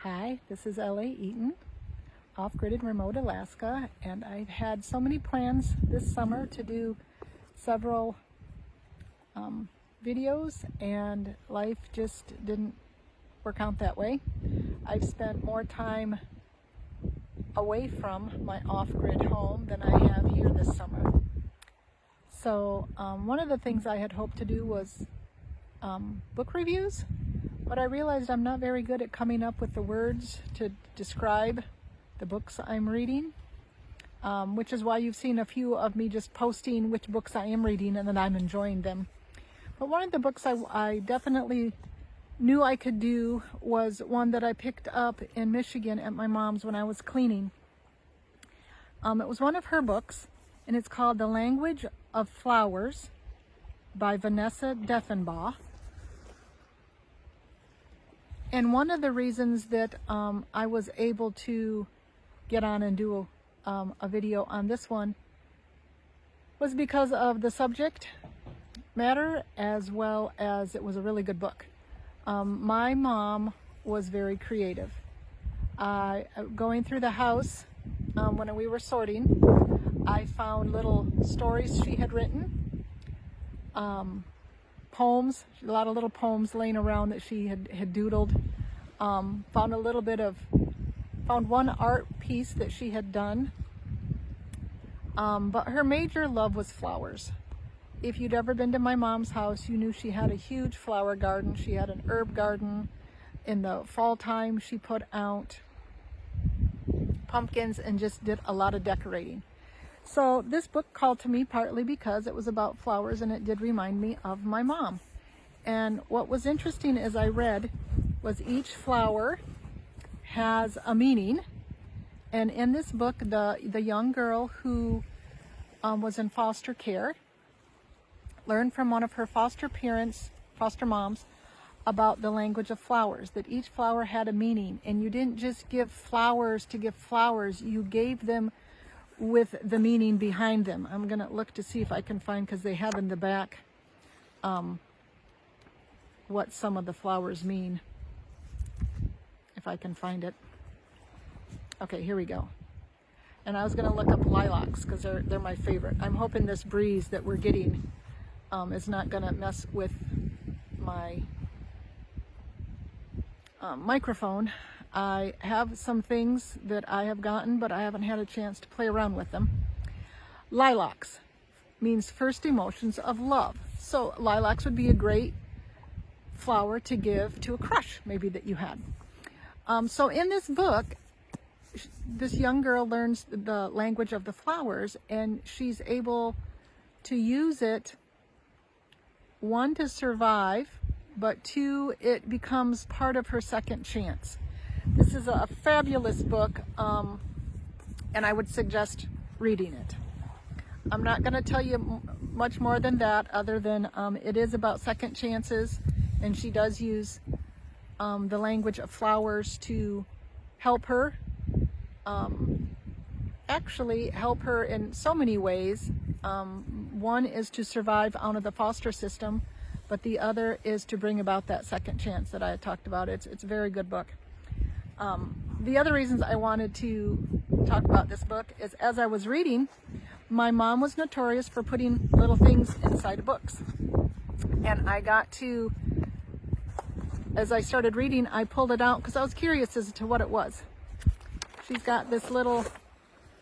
Hi, this is L.A. Eaton, off-grid in remote Alaska, and I've had so many plans this summer to do several videos, and life just didn't work out that way. I've spent more time away from my off-grid home than I have here this summer. So one of the things I had hoped to do was book reviews, but I realized I'm not very good at coming up with the words to describe the books I'm reading, which is why you've seen a few of me just posting which books I am reading and that I'm enjoying them. But one of the books I definitely knew I could do was one that I picked up in Michigan at my mom's when I was cleaning. It was one of her books, and it's called The Language of Flowers by Vanessa Deffenbaugh. And one of the reasons that I was able to get on and do a video on this one was because of the subject matter, as well as it was a really good book. My mom was very creative. Going through the house when we were sorting, I found little stories she had written, poems, a lot of little poems laying around that she had doodled. Found one art piece that she had done. But her major love was flowers. If you'd ever been to my mom's house, you knew she had a huge flower garden. She had an herb garden. In the fall time, she put out pumpkins and just did a lot of decorating. So this book called to me partly because it was about flowers, and it did remind me of my mom. And what was interesting as I read was each flower has a meaning. And in this book, the young girl who was in foster care learned from one of her foster moms, about the language of flowers, that each flower had a meaning. And you didn't just give flowers to give flowers, you gave them with the meaning behind them. I'm gonna look to see if I can find, because they have in the back what some of the flowers mean, if I can find it. Okay, here we go. And I was gonna look up lilacs because they're my favorite. I'm hoping this breeze that we're getting is not gonna mess with my microphone. I have some things that I have gotten, but I haven't had a chance to play around with them. Lilacs means first emotions of love. So lilacs would be a great flower to give to a crush, maybe, that you had. So in this book, this young girl learns the language of the flowers, and she's able to use it, one, to survive, but two, it becomes part of her second chance. This is a fabulous book, and I would suggest reading it. I'm not going to tell you much more than that, other than it is about second chances, and she does use the language of flowers to help her, actually help her in so many ways. One is to survive out of the foster system, but the other is to bring about that second chance that I had talked about. It's a very good book. The other reasons I wanted to talk about this book is, as I was reading, my mom was notorious for putting little things inside of books. And I got to, as I started reading, I pulled it out because I was curious as to what it was. She's got this little,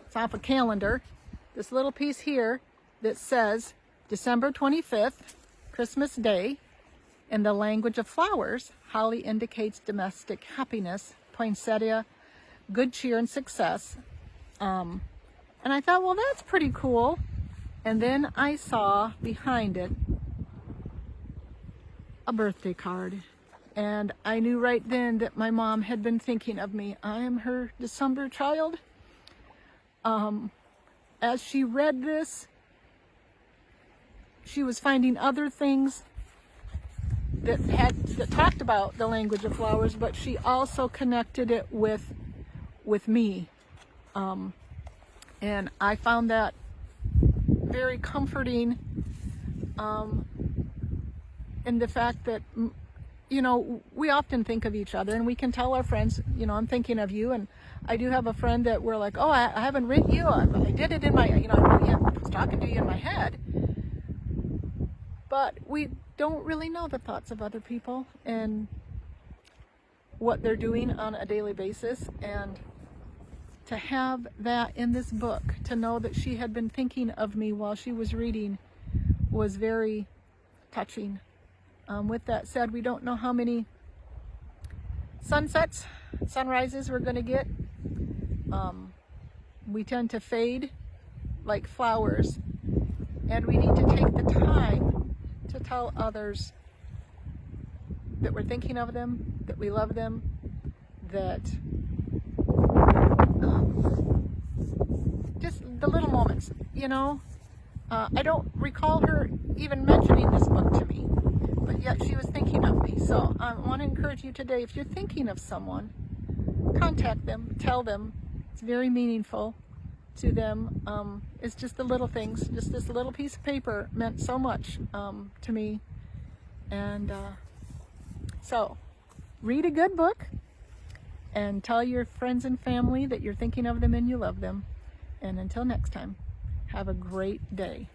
it's off a calendar, this little piece here that says December 25th, Christmas Day. In the language of flowers, holly indicates domestic happiness, poinsettia, good cheer and success. And I thought, well, that's pretty cool. And then I saw behind it a birthday card. And I knew right then that my mom had been thinking of me. I am her December child. As she read this, she was finding other things that talked about the language of flowers, but she also connected it with me. And I found that very comforting, in the fact that you know, we often think of each other, and we can tell our friends, you know, I'm thinking of you. And I do have a friend that we're like, oh, I haven't written you. I did it in my, you know, I was talking to you in my head. But we don't really know the thoughts of other people and what they're doing on a daily basis. And to have that in this book, to know that she had been thinking of me while she was reading, was very touching. With that said, we don't know how many sunsets, sunrises we're going to get. We tend to fade like flowers, and we need to take the time to tell others that we're thinking of them, that we love them, that just the little moments, you know. I don't recall her even mentioning this book to me, but yet she was thinking of me. So I want to encourage you today, if you're thinking of someone, contact them, tell them. It's very meaningful to them. It's just the little things. Just this little piece of paper meant so much to me. And so read a good book and tell your friends and family that you're thinking of them and you love them. And until next time, have a great day.